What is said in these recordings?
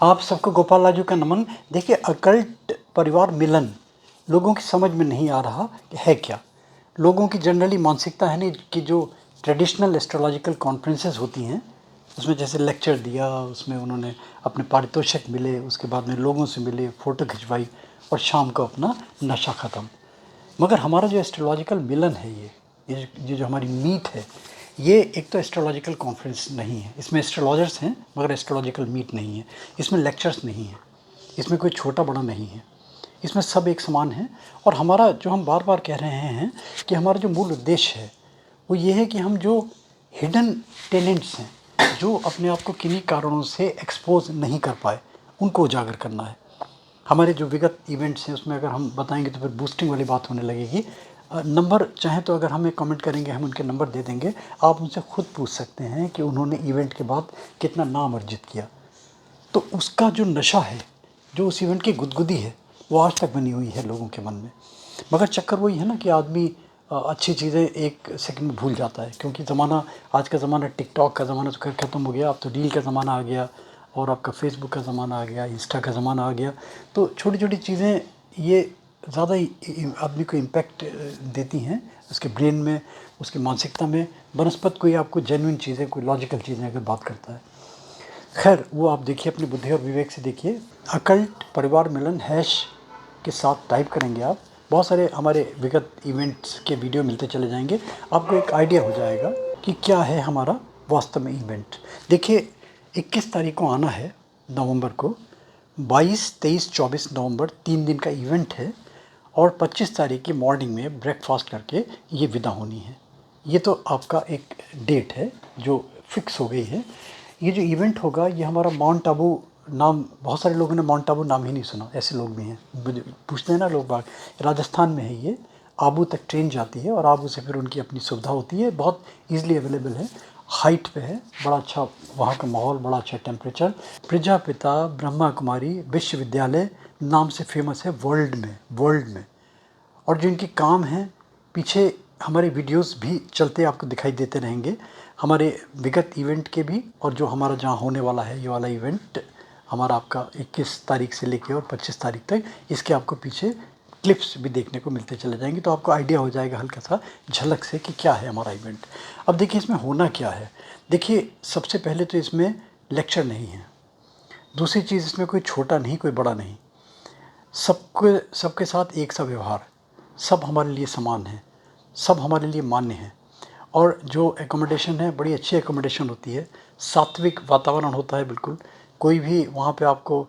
आप सबको गोपाल राजू का नमन। देखिए, अकल्ट परिवार मिलन लोगों की समझ में नहीं आ रहा कि है क्या। लोगों की जनरली मानसिकता है नहीं कि जो ट्रेडिशनल एस्ट्रोलॉजिकल कॉन्फ्रेंसेस होती हैं उसमें जैसे लेक्चर दिया, उसमें उन्होंने अपने पारितोषिक मिले, उसके बाद में लोगों से मिले, फ़ोटो खिंचवाई और शाम को अपना नशा ख़त्म। मगर हमारा जो एस्ट्रोलॉजिकल मिलन है, ये जो हमारी मीट है, ये एक तो एस्ट्रोलॉजिकल कॉन्फ्रेंस नहीं है। इसमें एस्ट्रोलॉजर्स हैं मगर एस्ट्रोलॉजिकल मीट नहीं है। इसमें लेक्चर्स नहीं है, इसमें कोई छोटा बड़ा नहीं है, इसमें सब एक समान है। और हमारा जो हम बार बार कह रहे हैं कि हमारा जो मूल उद्देश्य है वो ये है कि हम जो हिडन टैलेंट्स हैं, जो अपने आप को किन्हीं कारणों से एक्सपोज नहीं कर पाए, उनको उजागर करना है। हमारे जो विगत इवेंट्स हैं उसमें अगर हम बताएंगे तो फिर बूस्टिंग वाली बात होने लगेगी। नंबर चाहे तो अगर हमें कमेंट करेंगे, हम उनके नंबर दे देंगे। आप उनसे खुद पूछ सकते हैं कि उन्होंने इवेंट के बाद कितना नाम अर्जित किया। तो उसका जो नशा है, जो उस इवेंट की गुदगुदी है, वो आज तक बनी हुई है लोगों के मन में। मगर चक्कर वही है ना कि आदमी अच्छी चीज़ें एक सेकंड में भूल जाता है, क्योंकि ज़माना, आज का ज़माना टिकटॉक का ज़माना तो खैर ख़त्म हो गया। अब तो रील का ज़माना आ गया और आपका फेसबुक का ज़माना आ गया, इंस्टा का ज़माना आ गया। तो छोटी छोटी चीज़ें ये ज़्यादा ही आदमी को इम्पैक्ट देती हैं उसके ब्रेन में, उसकी मानसिकता में, बनस्पत कोई आपको जेन्युइन चीज़ें, कोई लॉजिकल चीज़ें अगर बात करता है। खैर, वो आप देखिए, अपनी बुद्धि और विवेक से देखिए। अकल्ट परिवार मिलन हैश के साथ टाइप करेंगे आप, बहुत सारे हमारे विगत इवेंट्स के वीडियो मिलते चले जाएंगे। आपको एक आइडिया हो जाएगा कि क्या है हमारा वास्तव में इवेंट। देखिए, 21 तारीख को आना है नवंबर को, 22, 23, 24 नवंबर 3 दिन का इवेंट है। और 25 तारीख की मॉर्निंग में ब्रेकफास्ट करके ये विदा होनी है। ये तो आपका एक डेट है जो फिक्स हो गई है। ये जो इवेंट होगा ये हमारा माउंट आबू नाम, बहुत सारे लोगों ने माउंट आबू नाम ही नहीं सुना, ऐसे लोग भी हैं। पूछते हैं ना लोग बाग, राजस्थान में है ये। आबू तक ट्रेन जाती है और आबू से फिर उनकी अपनी सुविधा होती है, बहुत ईजिली अवेलेबल है, हाइट पे है, बड़ा अच्छा वहाँ का माहौल, बड़ा अच्छा टेम्परेचर। प्रजापिता ब्रह्मा कुमारी विश्वविद्यालय नाम से फेमस है वर्ल्ड में। और जो इनके काम हैं, पीछे हमारे वीडियोस भी चलते आपको दिखाई देते रहेंगे, हमारे विगत इवेंट के भी, और जो हमारा जहाँ होने वाला है ये वाला इवेंट हमारा आपका 21 तारीख से लेके और 25 तारीख तक, इसके आपको पीछे क्लिप्स भी देखने को मिलते चले जाएंगे। तो आपको आइडिया हो जाएगा हल्का सा झलक से कि क्या है हमारा इवेंट। अब देखिए इसमें होना क्या है। देखिए, सबसे पहले तो इसमें लेक्चर नहीं है। दूसरी चीज़, इसमें कोई छोटा नहीं, कोई बड़ा नहीं, सबके साथ एक सा व्यवहार, सब हमारे लिए समान है, सब हमारे लिए मान्य है। और जो एकोमोडेशन है, बड़ी अच्छी एकोमोडेशन होती है, सात्विक वातावरण होता है बिल्कुल। कोई भी वहाँ पे आपको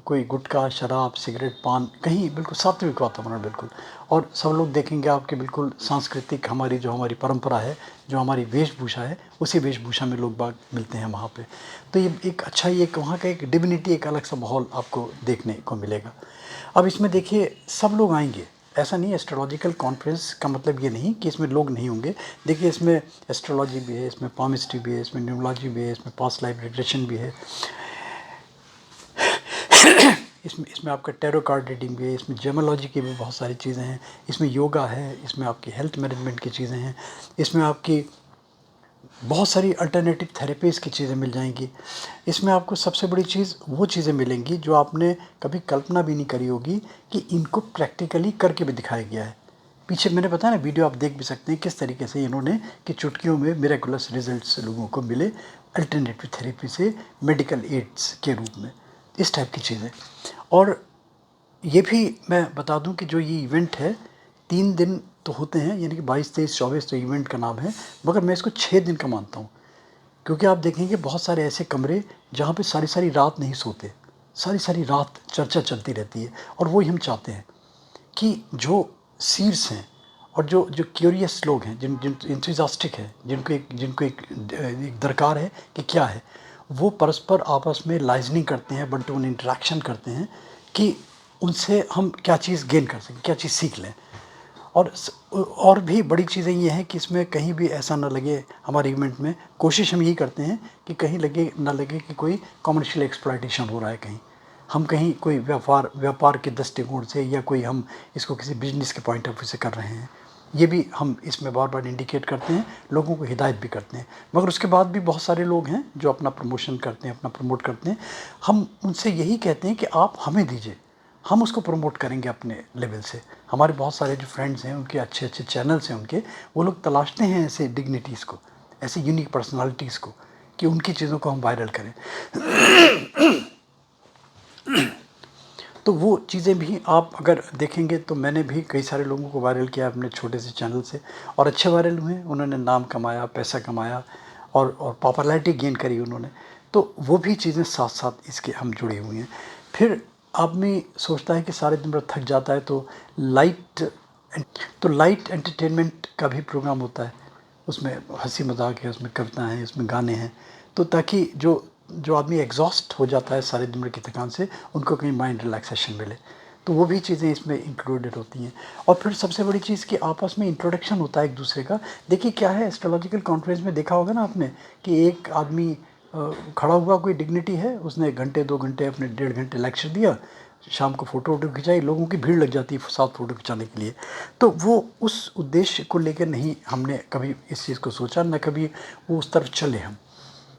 कोई गुटखा, शराब, सिगरेट, पान, कहीं बिल्कुल सात्विक वातावरण बिल्कुल। और सब लोग देखेंगे आपके बिल्कुल सांस्कृतिक, हमारी जो हमारी परंपरा है, जो हमारी वेशभूषा है, उसी वेशभूषा में लोग बाग मिलते हैं वहाँ पे। तो ये एक अच्छा ही एक वहाँ का एक डिविनिटी, एक अलग सा माहौल आपको देखने को मिलेगा। अब इसमें देखिए, सब लोग आएंगे, ऐसा नहीं है। एस्ट्रोलॉजिकल कॉन्फ्रेंस का मतलब ये नहीं कि इसमें लोग नहीं होंगे। देखिए, इसमें एस्ट्रोलॉजी भी है, इसमें पामिस्ट्री भी है, इसमें न्यूमरोलॉजी भी है, इसमें पास्ट लाइफ रिग्रेशन भी है, इसमें आपका टैरो कार्ड रीडिंग भी है, इसमें जेमोलॉजी की भी बहुत सारी चीज़ें हैं, इसमें योगा है, इसमें आपकी हेल्थ मैनेजमेंट की चीज़ें हैं, इसमें आपकी बहुत सारी अल्टरनेटिव थेरेपीज़ की चीज़ें मिल जाएंगी। इसमें आपको सबसे बड़ी चीज़ वो चीज़ें मिलेंगी जो आपने कभी कल्पना भी नहीं करी होगी कि इनको प्रैक्टिकली करके भी दिखाया गया है। पीछे मैंने बताया ना, वीडियो आप देख भी सकते हैं किस तरीके से इन्होंने कि चुटकियों में मिरेकुलस रिजल्ट्स लोगों को मिले अल्टरनेटिव थेरेपी से, मेडिकल एड्स के रूप में, इस टाइप की चीज़ें। और ये भी मैं बता दूं कि जो ये इवेंट है 3 दिन तो होते हैं, यानी कि 22, 23, 24 तो इवेंट का नाम है, मगर मैं इसको 6 दिन का मानता हूँ। क्योंकि आप देखेंगे बहुत सारे ऐसे कमरे जहाँ पे सारी सारी रात नहीं सोते, सारी सारी रात चर्चा चलती रहती है। और वही हम चाहते हैं कि जो सीर्स हैं और जो जो क्यूरियस लोग हैं, जिन जिन इंथुजियास्टिक है, जिनको एक दरकार है कि क्या है, वो परस्पर आपस में लाइजनिंग करते हैं, वन टू वन इंटरेक्शन करते हैं कि उनसे हम क्या चीज़ गेन कर सकें, क्या चीज़ सीख लें। और भी बड़ी चीज़ें ये हैं कि इसमें कहीं भी ऐसा ना लगे, हमारे इवेंट में कोशिश हम यही करते हैं कि कहीं ना लगे कि कोई कमर्शियल एक्सप्लॉयटेशन हो रहा है, कहीं हम कहीं कोई व्यापार के दृष्टिकोण से, या कोई हम इसको किसी बिजनेस के पॉइंट ऑफ व्यू से कर रहे हैं। ये भी हम इसमें बार बार इंडिकेट करते हैं, लोगों को हिदायत भी करते हैं। मगर उसके बाद भी बहुत सारे लोग हैं जो अपना प्रमोशन करते हैं, अपना प्रमोट करते हैं। हम उनसे यही कहते हैं कि आप हमें दीजिए, हम उसको प्रमोट करेंगे अपने लेवल से। हमारे बहुत सारे जो फ्रेंड्स हैं, उनके अच्छे अच्छे चैनल्स हैं उनके, वो लोग तलाशते हैं ऐसे डिग्निटीज़ को, ऐसी यूनिक पर्सनालिटीज़ को, कि उनकी चीज़ों को हम वायरल करें। तो वो चीज़ें भी आप अगर देखेंगे तो मैंने भी कई सारे लोगों को वायरल किया अपने छोटे से चैनल से, और अच्छे वायरल हुए, उन्होंने नाम कमाया, पैसा कमाया, और पॉपुलैरिटी गेन करी उन्होंने। तो वो भी चीज़ें साथ साथ इसके हम जुड़े हुए हैं। फिर आदमी सोचता है कि सारे दिन भर थक जाता है, तो लाइट एंटरटेनमेंट का भी प्रोग्राम होता है। उसमें हंसी मजाक है, उसमें कविता हैं, उसमें गाने हैं, तो ताकि जो जो आदमी एग्जॉस्ट हो जाता है सारे दिन भर की थकान से, उनको कहीं माइंड रिलैक्सेशन मिले, तो वो भी चीज़ें इसमें इंक्लूडेड होती हैं। और फिर सबसे बड़ी चीज़ कि आपस में इंट्रोडक्शन होता है एक दूसरे का। देखिए क्या है, एस्ट्रोलॉजिकल कॉन्फ्रेंस में देखा होगा ना आपने कि एक आदमी खड़ा हुआ, कोई डिग्निटी है, उसने घंटे 2 घंटे अपने 1.5 घंटे लेक्चर दिया, शाम को फ़ोटो वोटो खिंचाई, लोगों की भीड़ लग जाती है साथ फ़ोटो खिंचाने के लिए। तो वो उस उद्देश्य को लेकर नहीं हमने कभी इस चीज़ को सोचा, न कभी वो उस तरफ चले हम,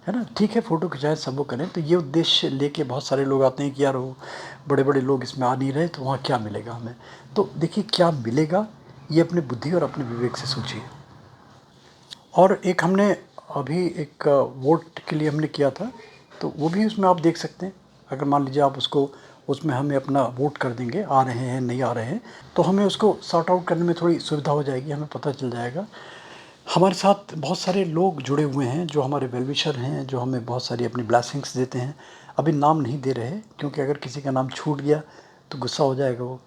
है ना। ठीक है, फ़ोटो खिंचाए, सब वो करें, तो ये उद्देश्य लेके बहुत सारे लोग आते हैं कि यार वो बड़े बड़े लोग इसमें आ नहीं रहे, तो वहाँ क्या मिलेगा हमें। तो देखिए क्या मिलेगा, ये अपनी बुद्धि और अपने विवेक से सोचिए। और एक हमने अभी एक वोट के लिए हमने किया था, तो वो भी उसमें आप देख सकते हैं। अगर मान लीजिए आप उसको, उसमें हमें अपना वोट कर देंगे, आ रहे हैं नहीं आ रहे हैं, तो हमें उसको सॉर्ट आउट करने में थोड़ी सुविधा हो जाएगी, हमें पता चल जाएगा। हमारे साथ बहुत सारे लोग जुड़े हुए हैं जो हमारे वेल विशर हैं, जो हमें बहुत सारी अपनी ब्लेसिंग्स देते हैं। अभी नाम नहीं दे रहे, क्योंकि अगर किसी का नाम छूट गया तो गुस्सा हो जाएगा वो,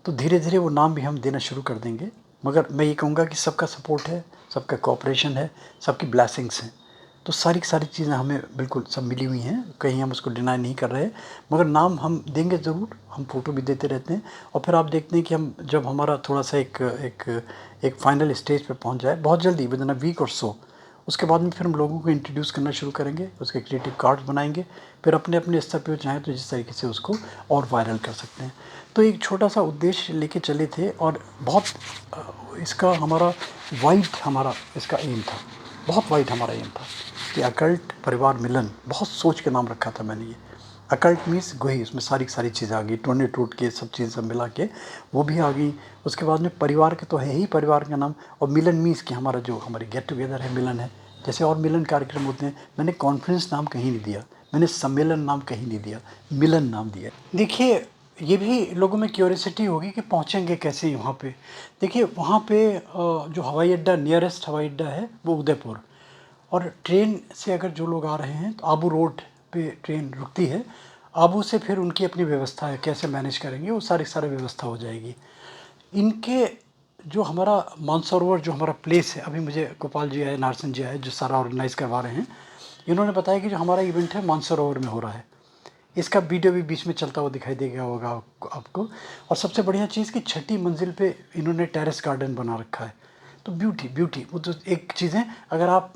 तो धीरे धीरे वो नाम भी हम देना शुरू कर देंगे। मगर मैं ये कहूँगा कि सबका सपोर्ट है, सबका कोऑपरेशन है, सबकी ब्लेसिंग्स हैं, तो सारी की सारी चीज़ें हमें बिल्कुल सब मिली हुई हैं, कहीं हम उसको डिनाई नहीं कर रहे। मगर नाम हम देंगे ज़रूर, हम फ़ोटो भी देते रहते हैं। और फिर आप देखते हैं कि हम जब हमारा थोड़ा सा एक फाइनल स्टेज पे पहुंच जाए, बहुत जल्दी, विद इन अ वीक और सो, उसके बाद में फिर हम लोगों को इंट्रोड्यूस करना शुरू करेंगे, उसके क्रिएटिव कार्ड्स बनाएंगे, फिर अपने अपने स्तर पे चाहें तो जिस तरीके से उसको और वायरल कर सकते हैं। तो एक छोटा सा उद्देश्य लेके चले थे, और बहुत इसका हमारा वाइड, हमारा इसका एम था, बहुत वाइड हमारा एम था कि अकल्ट परिवार मिलन, बहुत सोच के नाम रखा था मैंने ये। अकल्ट मीन्स गोही, उसमें सारी सारी चीज़ें आ गई, टोने टूट के सब चीज़ सब मिला के वो भी आ गई। उसके बाद में परिवार के तो है ही, परिवार का नाम, और मिलन मीन्स कि हमारा जो हमारी गेट टुगेदर है, मिलन है। जैसे और मिलन कार्यक्रम होते हैं, मैंने कॉन्फ्रेंस नाम कहीं नहीं दिया, मैंने सम्मेलन नाम कहीं नहीं दिया, मिलन नाम दिया। देखिए ये भी लोगों में क्यूरियोसिटी होगी कि पहुँचेंगे कैसे वहाँ पे। देखिए वहाँ पे जो हवाई अड्डा, नियरेस्ट हवाई अड्डा है वो उदयपुर, और ट्रेन से अगर जो लोग आ रहे हैं तो आबू रोड पे ट्रेन रुकती है। आबू से फिर उनकी अपनी व्यवस्था है, कैसे मैनेज करेंगे वो सारी व्यवस्था हो जाएगी। इनके जो हमारा मानसरोवर जो हमारा प्लेस है, अभी मुझे गोपाल जी आए, नारसन जी आए, जो सारा ऑर्गेनाइज़ करवा रहे हैं, इन्होंने बताया कि जो हमारा इवेंट है मानसरोवर में हो रहा है। इसका वीडियो भी बीच में चलता हुआ दिखाई देगा होगा आपको। और सबसे बढ़िया चीज़ कि 6ठी मंजिल पे इन्होंने टेरेस गार्डन बना रखा है। तो ब्यूटी ब्यूटी, वो तो एक चीज़ है। अगर आप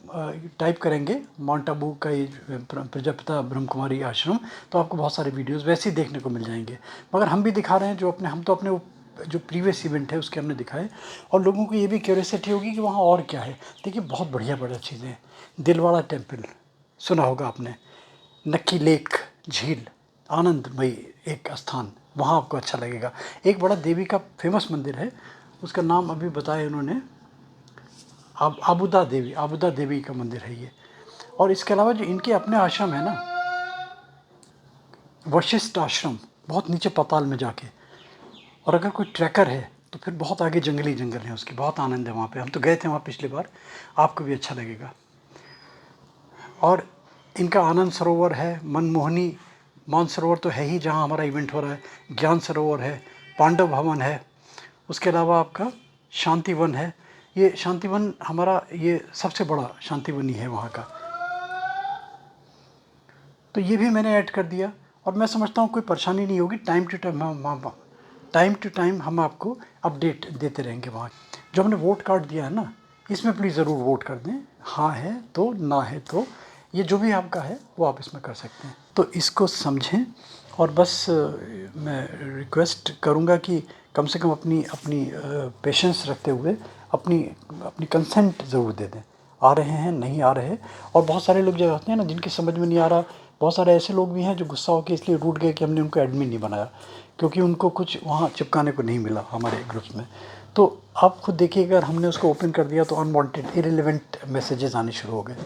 टाइप करेंगे माउंट आबू का ये प्रजापिता ब्रह्म कुमारी आश्रम, तो आपको बहुत सारे वीडियोस वैसे ही देखने को मिल जाएंगे। मगर हम भी दिखा रहे हैं जो अपने, हम तो अपने जो प्रीवियस इवेंट है उसके हमने दिखाए, और लोगों को ये भी क्यूरियोसिटी होगी कि वहाँ और क्या है। देखिए बहुत बढ़िया बढ़िया चीज़ें हैं। दिलवाड़ा टेम्पल सुना होगा आपने, नक्की लेक झील, आनंदमयी एक स्थान, वहाँ आपको अच्छा लगेगा। एक बड़ा देवी का फेमस मंदिर है, उसका नाम अभी बताया उन्होंने, आबुदा देवी का मंदिर है ये। और इसके अलावा जो इनके अपने आश्रम है ना, वशिष्ठ आश्रम, बहुत नीचे पाताल में जाके। और अगर कोई ट्रैकर है तो फिर बहुत आगे जंगली जंगल है, उसकी बहुत आनंद है वहाँ पे। हम तो गए थे वहाँ पिछली बार, आपको भी अच्छा लगेगा। और इनका आनंद सरोवर है, मनमोहनी मानसरोवर तो है ही जहाँ हमारा इवेंट हो रहा है, ज्ञान सरोवर है, पांडव भवन है, उसके अलावा आपका शांतिवन है। ये शांतिवन हमारा ये सबसे बड़ा शांतिवन ही है वहाँ का, तो ये भी मैंने ऐड कर दिया। और मैं समझता हूँ कोई परेशानी नहीं होगी, टाइम टू टाइम हम आपको अपडेट देते रहेंगे वहाँ। जो हमने वोट कार्ड दिया है ना, इसमें प्लीज़ ज़रूर वोट कर दें, हाँ है तो, ना है तो, ये जो भी आपका है वो आप इसमें कर सकते हैं। तो इसको समझें, और बस मैं रिक्वेस्ट करूँगा कि कम से कम अपनी अपनी पेशेंस रखते हुए अपनी अपनी कंसेंट ज़रूर दे दें, आ रहे हैं नहीं आ रहे। और बहुत सारे लोग जो होते हैं ना जिनकी समझ में नहीं आ रहा, बहुत सारे ऐसे लोग भी हैं जो गुस्सा होकर इसलिए रूठ गए कि हमने उनको एडमिन नहीं बनाया, क्योंकि उनको कुछ वहाँ चिपकाने को नहीं मिला हमारे ग्रुप्स में। तो आप खुद देखिए, अगर हमने उसको ओपन कर दिया तो अनवांटेड इरेलीवेंट मैसेजेस आने शुरू हो गए,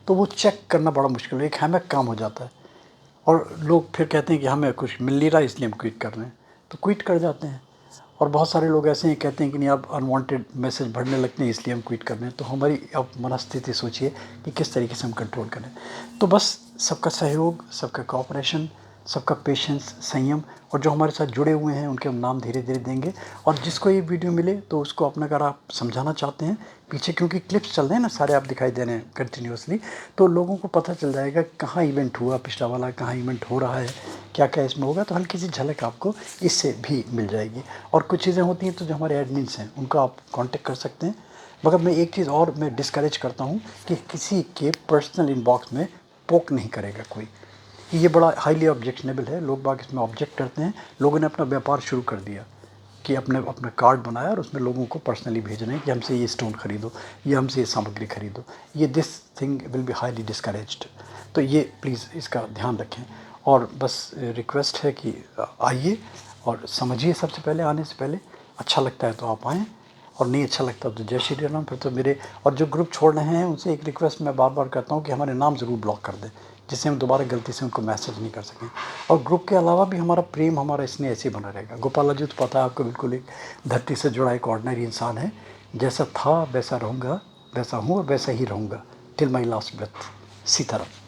तो वो चेक करना बड़ा मुश्किल है, एक हैमक काम हो जाता है। और लोग फिर कहते हैं कि हमें कुछ मिल नहीं रहा इसलिए हम क्विट कर रहे हैं, तो क्विट कर जाते हैं। और बहुत सारे लोग ऐसे ही कहते हैं कि नहीं, अब अनवांटेड मैसेज बढ़ने लगते हैं इसलिए हम क्विट कर रहे हैं। तो हमारी अब मनस्थिति सोचिए कि किस तरीके से हम कंट्रोल करें। तो बस सबका सहयोग, सबका कोऑपरेशन, सबका पेशेंस, संयम, और जो हमारे साथ जुड़े हुए हैं उनके हम नाम धीरे धीरे देंगे। और जिसको ये वीडियो मिले तो उसको अपना, अगर आप समझाना चाहते हैं पीछे, क्योंकि क्लिप्स चल रहे हैं ना सारे, आप दिखाई दे रहे हैं कंटिन्यूसली, तो लोगों को पता चल जाएगा कहाँ इवेंट हुआ पिछला वाला, कहाँ इवेंट हो रहा है, क्या क्या इसमें होगा। तो हल्की सी झलक आपको इससे भी मिल जाएगी। और कुछ चीज़ें होती हैं तो जो हमारे एडमिन्स हैं उनको आप कांटेक्ट कर सकते हैं। मगर मैं एक चीज़ और मैं डिस्करेज करता हूँ कि किसी के पर्सनल इनबॉक्स में पोक नहीं करेगा कोई। ये बड़ा हाईली ऑब्जेक्शनेबल है, लोग बाग इसमें ऑब्जेक्ट करते हैं। लोगों ने अपना व्यापार शुरू कर दिया कि अपने अपना कार्ड बनाया और उसमें लोगों को पर्सनली भेज रहे हैं कि हमसे ये स्टोन खरीदो, ये हमसे ये सामग्री खरीदो। ये this thing will be highly discouraged. तो ये प्लीज़ इसका ध्यान रखें। और बस रिक्वेस्ट है कि आइए और समझिए, सबसे पहले आने से पहले अच्छा लगता है तो आप आएँ, और नहीं अच्छा लगता तो जय श्री राम। फिर तो मेरे और जो ग्रुप छोड़ रहे हैं उनसे एक रिक्वेस्ट मैं बार बार करता हूँ कि हमारे नाम ज़रूर ब्लॉक कर दें, जिससे हम दोबारा गलती से उनको मैसेज नहीं कर सकें। और ग्रुप के अलावा भी हमारा प्रेम, हमारा स्नेह ऐसे ही बना रहेगा। गोपाला जी तो पता है आपको, बिल्कुल एक धरती से जुड़ा एक ऑर्डिनरी इंसान है। जैसा था वैसा रहूँगा, वैसा हूँ और वैसा ही रहूँगा till my last breath. Sitaram.